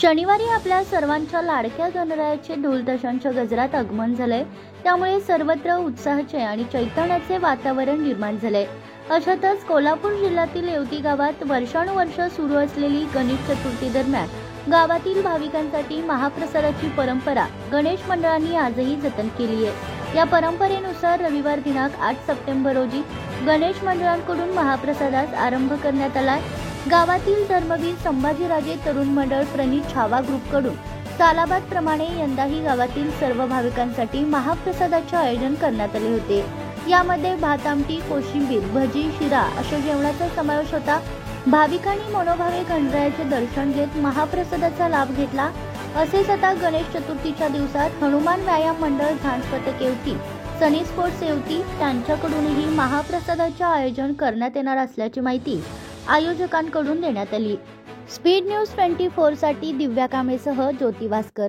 शनिवारी आपल्या सर्वांच्या लाडक्या गणरायाचे ढोल-ताशांच्या गजरात आगमन झालंय. त्यामुळे सर्वत्र उत्साहाचे आणि चैतन्याचे वातावरण निर्माण झालंय. अशातच कोल्हापूर जिल्ह्यातील येवती गावात वर्षानुवर्ष सुरू असलेली गणेश चतुर्थी दरम्यान गावातील भाविकांसाठी महाप्रसादाची परंपरा गणेश मंडळांनी आजही जतन केली आहे. या परंपरेनुसार रविवार दिनांक 8 सप्टेंबर रोजी गणेश मंडळांकडून महाप्रसादास आरंभ करण्यात आला. गावातील धर्मवीर संभाजीराजे तरुण मंडळ प्रणित छावा ग्रुपकडून सालाबाद प्रमाणे यंदाही गावातील सर्व भाविकांसाठी महाप्रसादाचे आयोजन करण्यात आले होते. यामध्ये भात आमटी, कोशिंबीर, भजी, शिरा अशा जेवणाचा समावेश होता. भाविकांनी मनोभावे गणरायाचे दर्शन घेत महाप्रसादाचा लाभ घेतला. असेच आता गणेश चतुर्थीच्या दिवसात हनुमान व्यायाम मंडळ झांजपथक येवती, सनी स्पोर्ट्स येवती त्यांच्याकडूनही महाप्रसादाचे आयोजन करण्यात येणार असल्याची माहिती आयोजकांकडून देण्यात आली. स्पीड न्यूज 24 साठी दिव्या कांबळेसह ज्योती भास्कर.